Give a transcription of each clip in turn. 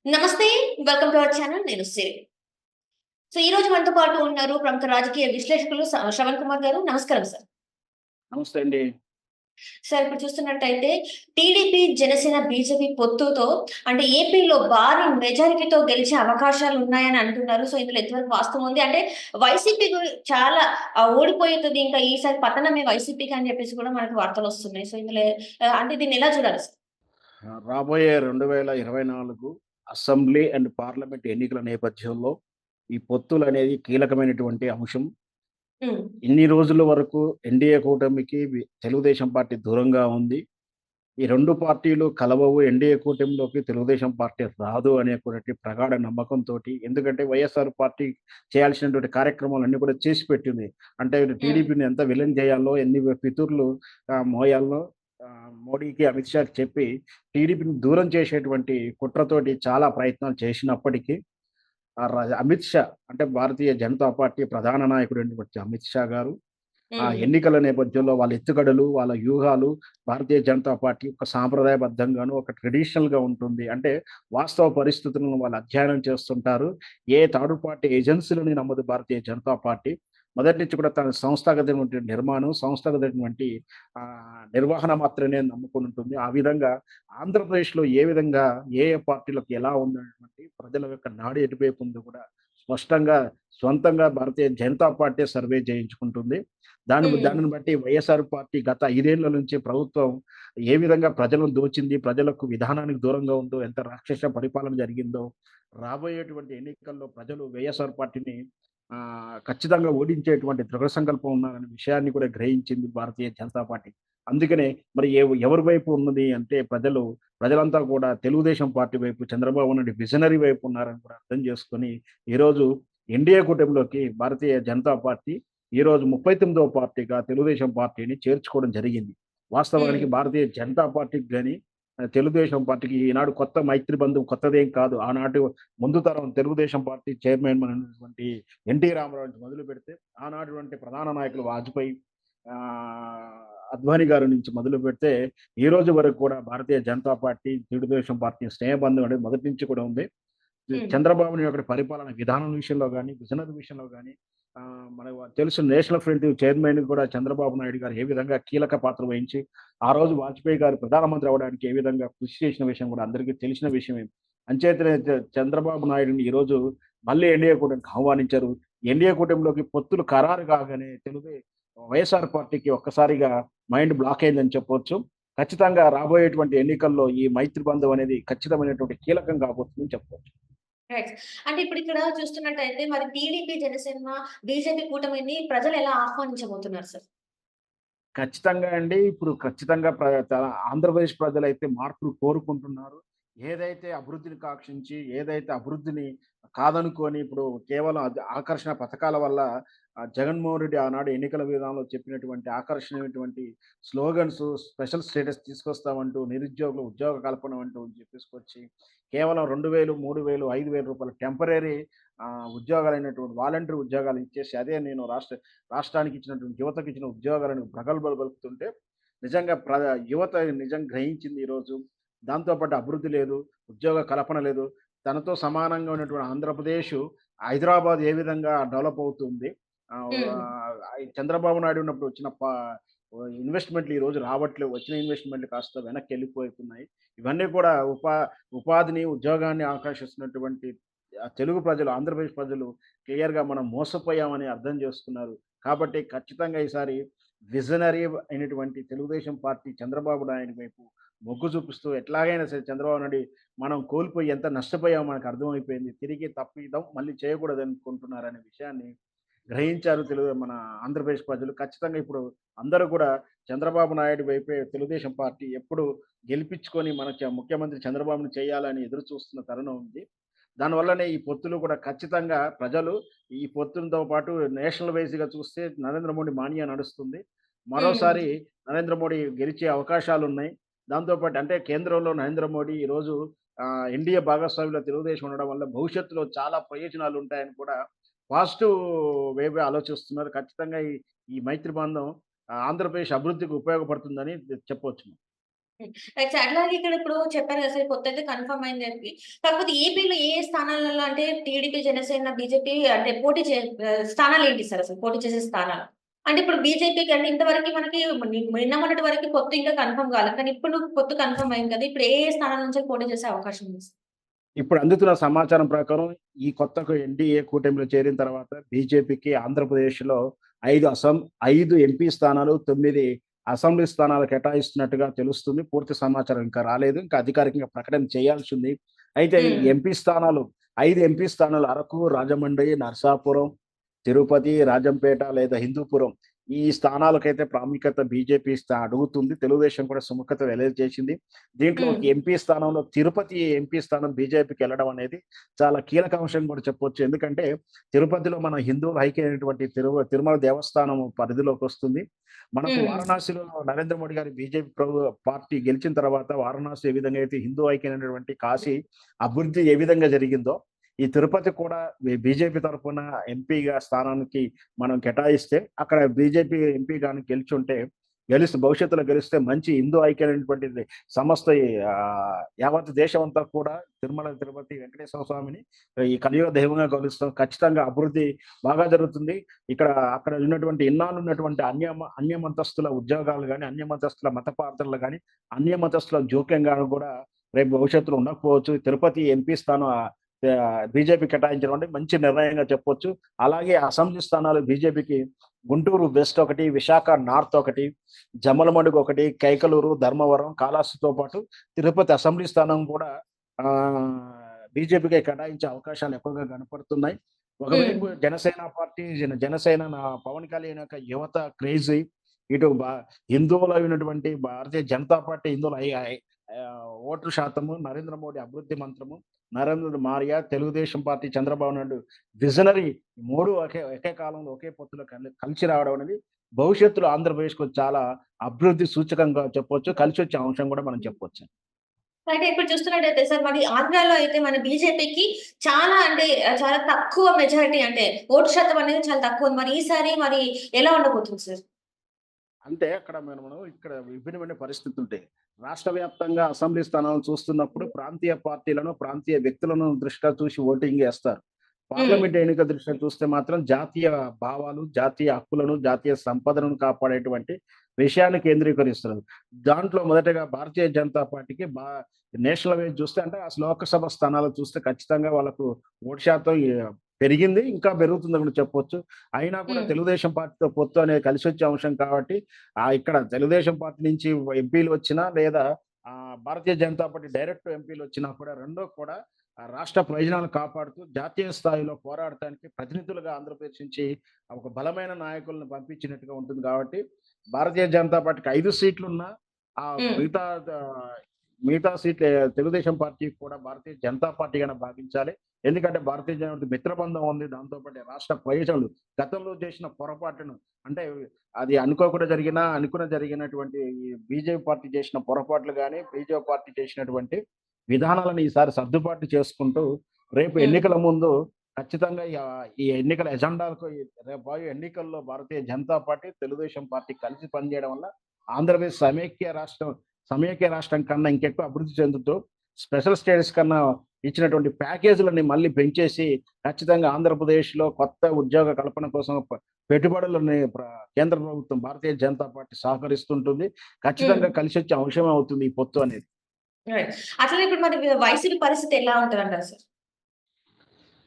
నమస్తే. Welcome to our channel. నేను సిరి. ఈ రోజు మనతో పాటు ఉన్నారు ప్రముఖ రాజకీయ విశ్లేషకులు శ్రవణ్ కుమార్ గారు. నమస్కారం సార్. నమస్తే అండి. సార్ ఇప్పుడు చూస్తున్నట్టయితే టీడీపీ, జనసేన, బీజేపీ పొత్తుతో అంటే ఏపీలో భారీ మెజారిటీతో గెలిచే అవకాశాలు ఉన్నాయని అంటున్నారు. ఇందులో ఎంతవరకు వాస్తవం ఉంది? అంటే వైసీపీ చాలా ఓడిపోతుంది. ఇంకా ఈసారి పతనమే వైసీపీకి అని చెప్పేసి కూడా మనకు వార్తలొస్తున్నాయి. ఇందులో అంటే దీన్ని ఎలా చూడాలి సార్? రాబోయే 2024 అసెంబ్లీ అండ్ పార్లమెంట్ ఎన్నికల నేపథ్యంలో ఈ పొత్తులనేది కీలకమైనటువంటి అంశం. హ్మ్. ఇన్ని రోజుల వరకు ఎన్డీఏ కూటమికి తెలుగుదేశం పార్టీ దూరంగా ఉంది. ఈ 2 పార్టీలు కలవవు. ఎన్డీఏ కూటమిలోకి తెలుగుదేశం పార్టీ రాదు అనేటువంటి ప్రగాఢ నమ్మకంతోటి, ఎందుకంటే వైఎస్ఆర్ పార్టీ చేయాల్సినటువంటి కార్యక్రమాలన్నీ కూడా చేసి పెట్టింది. అంటే హ్మ్. టీడీపీని ఎంత విలన్ చేయాలో, ఎన్ని పితూర్లు మోయాలో మోడీకి, అమిత్ షాకి చెప్పి టీడీపీని దూరం చేసేటువంటి కుట్రతోటి చాలా ప్రయత్నాలు చేసినప్పటికీ అమిత్ షా అంటే భారతీయ జనతా పార్టీ ప్రధాన నాయకుడైనటువంటి అమిత్ షా గారు ఆ హ్మ్. ఎన్నికల నేపథ్యంలో వాళ్ళ ఎత్తుగడలు, వాళ్ళ వ్యూహాలు భారతీయ జనతా పార్టీ ఒక సాంప్రదాయబద్ధంగాను, ఒక ట్రెడిషనల్‌గా ఉంటుంది. అంటే వాస్తవ పరిస్థితులను వాళ్ళు అధ్యయనం చేస్తుంటారు. ఏ third party ఏజెన్సీలని నమ్మదు Bharatiya Janata party. మొదటి నుంచి కూడా తన సంస్థాగతమైనటువంటి నిర్మాణం, సంస్థాగతమైనటువంటి నిర్వహణ మాత్రమే నమ్ముకొని ఉంటుంది. ఆ విధంగా ఆంధ్రప్రదేశ్‌లో ఏ విధంగా ఏ ఏ పార్టీలకు ఎలా ఉందనేటువంటి ప్రజల యొక్క నాడి ఎటువైపు ఉందో కూడా స్పష్టంగా సొంతంగా భారతీయ జనతా పార్టీ సర్వే చేయించుకుంటుంది. హ్మ్. దానిని బట్టి వైఎస్ఆర్ పార్టీ గత 5 ఏళ్ల నుంచి ప్రభుత్వం ఏ విధంగా ప్రజలను దోచింది, ప్రజలకు విధానానికి దూరంగా ఉందో, ఎంత రాక్షస పరిపాలన జరిగిందో, రాబోయేటువంటి ఎన్నికల్లో ప్రజలు వైఎస్ఆర్ పార్టీని ఖచ్చితంగా ఓడించేటువంటి దృఢ సంకల్పం ఉన్నారనే విషయాన్ని కూడా గ్రహించింది భారతీయ జనతా పార్టీ. అందుకనే మరి ఎవరి వైపు ఉన్నది అంటే ప్రజలంతా కూడా తెలుగుదేశం పార్టీ వైపు, చంద్రబాబు నాయుడు విజనరీ వైపు ఉన్నారని కూడా అర్థం చేసుకొని, ఈరోజు ఎన్డీఏ కూటమిలోకి భారతీయ జనతా పార్టీ ఈరోజు 39వ పార్టీగా తెలుగుదేశం పార్టీని చేర్చుకోవడం జరిగింది. హ్మ్. వాస్తవానికి భారతీయ జనతా పార్టీకి గాని, తెలుగుదేశం పార్టీకి ఈనాడు కొత్త మైత్రి బంధం కొత్తదేం కాదు. ఆనాటి ముందు తరం తెలుగుదేశం పార్టీ చైర్మన్ అయినటువంటి ఎన్టీ రామారావు నుంచి మొదలుపెడితే, ఆనాటువంటి ప్రధాన నాయకులు వాజ్పేయి, అద్వానీ గారి నుంచి మొదలుపెడితే, ఈ రోజు వరకు కూడా భారతీయ జనతా పార్టీ, తెలుగుదేశం పార్టీ స్నేహబంధం అనేది మొదటి నుంచి కూడా ఉంది. హ్మ్. చంద్రబాబు నాయుడు యొక్క పరిపాలన విధానం విషయంలో గాని, విజనరీ విషయంలో గాని మనకు తెలుసు నేషనల్ ఫ్రంట్ చైర్మన్ కూడా చంద్రబాబు నాయుడు గారు ఏ విధంగా కీలక పాత్ర వహించి, ఆ రోజు వాజ్పేయి గారు ప్రధానమంత్రి అవ్వడానికి ఏ విధంగా కృషి చేసిన విషయం కూడా అందరికీ తెలిసిన విషయమే. అంచేతనే చంద్రబాబు నాయుడుని ఈరోజు మళ్ళీ ఎన్డీఏ కూటమికి ఆహ్వానించారు. ఎన్డీఏ కూటమిలోకి పొత్తులు ఖరారు కాగానే వైఎస్ఆర్ పార్టీకి ఒక్కసారిగా మైండ్ బ్లాక్ అయిందని చెప్పొచ్చు. ఖచ్చితంగా రాబోయేటువంటి ఎన్నికల్లో ఈ మైత్రి బంధం అనేది ఖచ్చితమైనటువంటి కీలకం కాబోతుందని చెప్పొచ్చు. రైట్. అంటే ఇప్పుడిక్కడ చూస్తున్నట్టయితే మరి టీడీపీ, జనసేన, బీజేపీ కూటమిని ప్రజలెలా ఆహ్వానించబోతున్నారు సార్? ఖచ్చితంగా అండి. ఇప్పుడు ఖచ్చితంగా ఆంధ్రప్రదేశ్ ప్రజలైతే మార్పులు కోరుకుంటున్నారు. ఏదైతే అభివృద్ధిని కాక్షించి, ఏదైతే అభివృద్ధిని కాదనుకోని ఇప్పుడు కేవలం ఆకర్షణ పథకాల వల్ల జగన్మోహన్ రెడ్డి ఆనాడు ఎన్నికల విధానంలో చెప్పినటువంటి ఆకర్షణీయమైనటువంటి స్లోగన్స్, స్పెషల్ స్టేటస్ తీసుకొస్తామంటూ, నిరుద్యోగులు ఉద్యోగ కల్పన అంటూ చెప్పేసుకొచ్చి, కేవలం 2000, 3000, రూ. 5000 టెంపరరీ ఉద్యోగాలైనటువంటి వాలంటరీ ఉద్యోగాలు ఇచ్చేసి, అదే నేను రాష్ట్రానికి ఇచ్చినటువంటి యువతకి ఇచ్చిన ఉద్యోగాలను ప్రగల్భాలు పలుకుతుంటే, నిజంగా యువత నిజంగా గ్రహించింది ఈరోజు. దాంతో పాటు అభివృద్ధి లేదు, ఉద్యోగ కల్పన లేదు. తనతో సమానంగా ఉన్నటువంటి ఆంధ్రప్రదేశు, హైదరాబాద్ ఏ విధంగా డెవలప్ అవుతుంది. హ్మ్. చంద్రబాబు నాయుడు ఉన్నప్పుడు వచ్చిన ఇన్వెస్ట్‌మెంట్‌లు ఈరోజు రావట్లేవు. వచ్చిన ఇన్వెస్ట్‌మెంట్‌లు కాస్త వెనక్కెళ్ళిపోతున్నాయి. ఇవన్నీ కూడా ఉపాధిని, ఉద్యోగాన్ని ఆకాంక్షిస్తున్నటువంటి తెలుగు ప్రజలు, ఆంధ్రప్రదేశ్ ప్రజలు క్లియర్‌గా మనం మోసపోయామని అర్థం చేసుకున్నారు. కాబట్టి ఖచ్చితంగా ఈసారి విజనరీ అయినటువంటి తెలుగుదేశం పార్టీ చంద్రబాబు నాయుడు వైపు మొగ్గు చూపిస్తూ ఎట్లాగైనా సరే చంద్రబాబు నాయుడు మనం కోల్పోయి ఎంత నష్టపోయామో మనకు అర్థమైపోయింది. తిరిగి తప్పిదం మళ్ళీ చేయకూడదనుకుంటున్నారనే విషయాన్ని గ్రహించారు మన ఆంధ్రప్రదేశ్ ప్రజలు. ఖచ్చితంగా ఇప్పుడు అందరూ కూడా చంద్రబాబు నాయుడు వైపే తెలుగుదేశం పార్టీ ఎప్పుడు గెలిపించుకొని మన ముఖ్యమంత్రి చంద్రబాబును చేయాలని ఎదురు చూస్తున్న తరుణం ఉంది. దానివల్లనే ఈ పొత్తులు కూడా ఖచ్చితంగా ప్రజలు ఈ పొత్తులతో పాటు నేషనల్ వైస్‌గా చూస్తే నరేంద్ర మోడీ మానియా నడుస్తుంది. హ్మ్. మరోసారి నరేంద్ర మోడీ గెలిచే అవకాశాలున్నాయి. దాంతో పాటు అంటే కేంద్రంలో నరేంద్ర మోడీ ఈరోజు ఎన్‌డీఏ భాగస్వామ్యంలో తెలుగుదేశం ఉండడం వల్ల భవిష్యత్తులో చాలా ప్రయోజనాలుంటాయని కూడా పాజిటివ్ వేగా ఆలోచిస్తున్నారు. ఖచ్చితంగా ఈ ఈ మైత్రి బంధం ఆంధ్రప్రదేశ్ అభివృద్ధికి ఉపయోగపడుతుందని చెప్పొచ్చు. రైట్. అట్లాగే ఇక్కడ ఇప్పుడు చెప్పారు కదా సార్ కొత్తది కన్ఫర్మ్ అయిందని చెప్పి. కాకపోతే ఏపీలో ఏ ఏ స్థానాలలో అంటే టీడీపీ, జనసేన, బీజేపీ అంటే స్థానాలేంటి సార్ అసలు పోటీ చేసే స్థానాలు? అంటే ఇప్పుడు బీజేపీకి అంటే ఇంతవరకి మనకి నిన్న మొన్నటి వరకు పొత్తు ఇంకా కన్ఫర్మ్ కాలేదు. కానీ ఇప్పుడు పొత్తు కన్ఫర్మ్ అయింది కదా! ఇప్పుడు ఏ ఏ స్థానాల నుంచి పోటీ చేసే అవకాశం ఉంది? ఇప్పుడు అందుతున్న సమాచారం ప్రకారం ఈ కొత్తగా ఎన్డీఏ కూటమిలో చేరిన తర్వాత బీజేపీకి ఆంధ్రప్రదేశ్‌లో 5 5 ఎంపీ స్థానాలు, 9 అసెంబ్లీ స్థానాలు కేటాయిస్తున్నట్టుగా తెలుస్తుంది. పూర్తి సమాచారం ఇంకా రాలేదు. ఇంకా అధికారికంగా ప్రకటన చేయాల్సింది. అయితే ఈ హ్మ్. ఎంపీ స్థానాలు 5 ఎంపీ స్థానాలు అరకు, రాజమండ్రి, నరసాపురం, తిరుపతి, రాజంపేట లేదా హిందూపురం ఈ స్థానాలకైతే ప్రాముఖ్యత బీజేపీ అడుగుతుంది. తెలుగుదేశం కూడా సుముఖత వెల్లడిచేసింది. దీంట్లో ఒక హ్మ్. ఎంపీ స్థానంలో తిరుపతి ఎంపీ స్థానం బీజేపీకెళ్ళడం అనేది చాలా కీలక అంశం కూడా చెప్పొచ్చు. ఎందుకంటే తిరుపతిలో మన హిందువులు ఐక్యమైనటువంటి తిరుమల దేవస్థానం పరిధిలోకొస్తుంది. మనకు హ్మ్. వారణాసిలో నరేంద్ర మోడీ గారి బీజేపీ పార్టీ గెలిచిన తర్వాత వారణాసి ఏ విధంగా అయితే హిందూ ఐక్యమైనటువంటి కాశీ అభివృద్ధి ఏ విధంగా జరిగిందో, ఈ తిరుపతి కూడా బీజేపీ తరఫున ఎంపీగా స్థానానికి మనం కేటాయిస్తే, అక్కడ బీజేపీ ఎంపీ గాని భవిష్యత్తులో గెలిస్తే మంచి హిందూ ఐక్యమైనటువంటిది సంస్థ యావత్ దేశమంతా కూడా తిరుపతి వెంకటేశ్వర స్వామిని ఈ కలియుగ దైవంగా కొలుస్తాం. ఖచ్చితంగా అభివృద్ధి బాగా జరుగుతుంది. అక్కడ ఉన్నటువంటి ఇన్నాళ్ళు ఉన్నటువంటి అన్యమతస్థుల ఉద్యోగాలు గాని, అన్యమతస్థుల మత ప్రార్థనలు గాని, అన్యమతస్థుల జోక్యం గాని కూడా రేపు భవిష్యత్తులో ఉండకపోవచ్చు. తిరుపతి ఎంపీ స్థానం బీజేపీ కేటాయించడం అంటే మంచి నిర్ణయంగా చెప్పొచ్చు. అలాగే అసెంబ్లీ స్థానాలు బీజేపీకి గుంటూరు వెస్ట్ ఒకటి, విశాఖ నార్త్ ఒకటి, జమ్మలమడుగు ఒకటి, కైకలూరు, ధర్మవరం, కాళహస్తితో పాటు తిరుపతి అసెంబ్లీ స్థానం కూడా బీజేపీకి కేటాయించే అవకాశాలు ఎక్కువగా కనపడుతున్నాయి. హ్మ్. ఒకవైపు జనసేన పార్టీ జనసేన పవన్ కళ్యాణ్ యొక్క యువత క్రేజీ ఇటు హిందువులు అయినటువంటి భారతీయ జనతా పార్టీ హిందువులు ఓటు శాతము, నరేంద్ర మోడీ అభివృద్ధి మంత్రము, Narendra Maria, Telugu Desam party Chandrababu Naidu visionary 3 ఒకే కాలంలో ఒకే పొత్తులో కలిసి రావడం అనేది భవిష్యత్తులో ఆంధ్రప్రదేశ్‌కు చాలా అభివృద్ధి సూచకంగా చెప్పొచ్చు. కలిసొచ్చే అంశం కూడా మనం చెప్పొచ్చు. అయితే ఇప్పుడు చూస్తున్నట్టయితే సార్ మరి ఆంధ్రాలో అయితే మన బీజేపీకి చాలా అంటే చాలా తక్కువ మెజారిటీ అంటే ఓటు శాతం అనేది చాలా తక్కువ ఉంది. మరి ఈసారి మరి ఎలా ఉండబోతుంది సార్? అంటే అక్కడ మనము ఇక్కడ విభిన్నమైన పరిస్థితుంటాయి. రాష్ట్ర వ్యాప్తంగా అసెంబ్లీ స్థానాలను చూస్తున్నప్పుడు ప్రాంతీయ పార్టీలను, ప్రాంతీయ వ్యక్తులను దృష్ట్యా చూసి ఓటింగ్ ఏస్తారు. హ్మ్. పార్లమెంట్ ఎన్నిక దృష్ట్యా చూస్తే మాత్రం జాతీయ భావాలు, జాతీయ హక్కులను, జాతీయ సంపదను కాపాడేటువంటి విషయాన్ని కేంద్రీకరిస్తున్నారు. దాంట్లో మొదటగా భారతీయ జనతా పార్టీకి నేషనల్ వైస్ చూస్తే అంటే అసలు లోకసభ స్థానాలు చూస్తే ఖచ్చితంగా వాళ్ళకు ఓటు శాతం పెరిగింది. ఇంకా పెరుగుతుందని కూడా చెప్పొచ్చు. అయినా కూడా హ్మ్. తెలుగుదేశం పార్టీతో పొత్తు అనేది కలిసొచ్చే అంశం కాబట్టి ఇక్కడ తెలుగుదేశం పార్టీ నుంచి ఎంపీలు వచ్చినా లేదా భారతీయ జనతా పార్టీ డైరెక్ట్ ఎంపీలు వచ్చినా కూడా రెండూ కూడా రాష్ట్ర ప్రయోజనాలను కాపాడుతూ జాతీయ స్థాయిలో పోరాడటానికి ప్రతినిధులుగా ఆంధ్రప్రదేశ్ నుంచి ఒక బలమైన నాయకులను పంపించినట్టుగా ఉంటుంది కాబట్టి భారతీయ జనతా పార్టీకి 5 సీట్లున్నా ఆ హ్మ్. మిగతా మిగతా సీట్లు తెలుగుదేశం పార్టీకి కూడా భారతీయ జనతా పార్టీగానే భావించాలి. ఎందుకంటే భారతీయ జనతా మిత్రబంధం ఉంది. దాంతో పాటు రాష్ట్ర ప్రయోజనాలు గతంలో చేసిన పొరపాటును అంటే అది అనుకోకుండా జరిగినటువంటి ఈ బీజేపీ పార్టీ చేసిన పొరపాట్లు గాని, బీజేపీ పార్టీ చేసినటువంటి విధానాలను ఈసారి సర్దుబాటు చేసుకుంటూ రేపు హ్మ్. ఎన్నికల ముందు ఖచ్చితంగా ఈ ఎన్నికల ఎజెండాలకు రేపు ఎన్నికల్లో భారతీయ జనతా పార్టీ, తెలుగుదేశం పార్టీ కలిసి పనిచేయడం వల్ల ఆంధ్రప్రదేశ్ సమైక్య రాష్ట్రం కన్నా ఇంకెక్కువ అభివృద్ధి చెందుతూ స్పెషల్ స్టేటస్ కన్నా ఇచ్చినటువంటి ప్యాకేజీలని మళ్ళీ పెంచేసి ఖచ్చితంగా ఆంధ్రప్రదేశ్‌లో కొత్త ఉద్యోగ కల్పన కోసం పెట్టుబడులని కేంద్ర ప్రభుత్వం భారతీయ జనతా పార్టీ సహకరిస్తుంటుంది. హ్మ్. ఖచ్చితంగా కలిసొచ్చే అంశమే అవుతుంది ఈ పొత్తు అనేది. రైట్. అట్లనే ఇప్పుడు మరి వైసీపీ పరిస్థితి ఎలా ఉంటదంటారు సార్?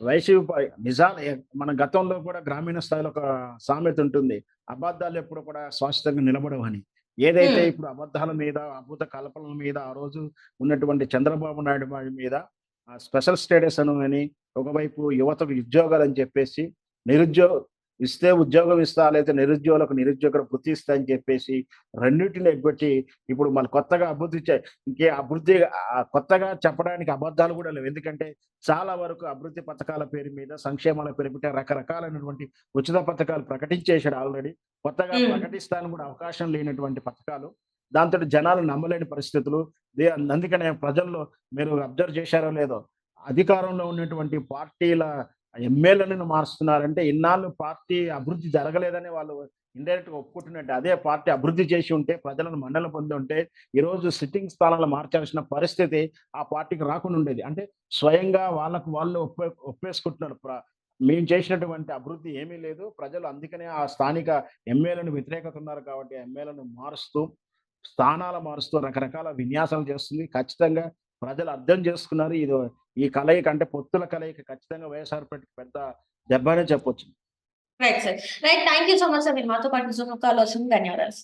వైసీపీ నిజాలు మన గతంలో కూడా గ్రామీణ స్థాయిలో ఒక సామెత ఉంటుంది. అబద్ధాలు ఎప్పుడు కూడా శాశ్వతంగా నిలబడవని. ఏదైతే హ్మ్. ఇప్పుడు అబద్ధాల మీద, అభూత కల్పనల మీద ఆ రోజు ఉన్నటువంటి చంద్రబాబు నాయుడు మీద స్పెషల్ స్టేటస్ అని ఒకవైపు యువతకు ఉద్యోగాలని చెప్పేసి నిరుద్యోగ ఉద్యోగం ఇస్తా లేతే నిరుద్యోగులకు నిరుద్యోగ వృత్తి ఇస్తా అని చెప్పేసి రెండిటిని ఎగ్గొట్టి ఇప్పుడు మన కొత్తగా కొత్తగా చెప్పడానికి అబద్ధాలు కూడా లేవు. ఎందుకంటే చాలా వరకు అభివృద్ధి పథకాల పేరు మీద, సంక్షేమాల పేరు మీద రకరకాలైనటువంటి ఉచిత పథకాలు ప్రకటించేసాడు ఆల్రెడీ. కొత్తగా హ్మ్. ప్రకటిస్తానికి కూడా అవకాశం లేనటువంటి పథకాలు. దాంతోటి జనాలు నమ్మలేని పరిస్థితులు. అందుకనే ప్రజల్లో మీరు అబ్జర్వ్ చేశారో లేదో, అధికారంలో ఉన్నటువంటి పార్టీల ఎమ్మెల్యేలను మారుస్తున్నారంటే ఇన్నాళ్ళు పార్టీ అభివృద్ధి జరగలేదని వాళ్ళు ఇండైరెక్ట్‌గా ఒప్పుకుంటున్నట్టే. అదే పార్టీ అభివృద్ధి చేసి ఉంటే, ప్రజలను మన్ననలు పొంది ఉంటే, ఈరోజు సిట్టింగ్ స్థానాలు మార్చాల్సిన పరిస్థితి ఆ పార్టీకి రాకుండా ఉండేది. అంటే స్వయంగా వాళ్ళకు వాళ్ళు ఒప్పేసుకుంటున్నారు. మేము చేసినటువంటి అభివృద్ధి ఏమీ లేదు. ప్రజలు అందుకనే ఆ స్థానిక ఎమ్మెల్యేలను వ్యతిరేకత ఉన్నారు కాబట్టి, ఎమ్మెల్యేలను మారుస్తూ, స్థానాలు మారుస్తూ రకరకాల విన్యాసాలు చేస్తుంది. ఖచ్చితంగా ప్రజలు అర్థం చేసుకున్నారు. ఈ కలయిక అంటే పొత్తుల కలయిక ఖచ్చితంగా వైఎస్ఆర్ పార్టీకి పెద్ద దెబ్బ అనే చెప్పొచ్చు. Right sir. Right. Thank you so much sir. మీరు మాతో పాటు జూమ్ కాల్‌లో వచ్చినందుకు ధన్యవాదాలు.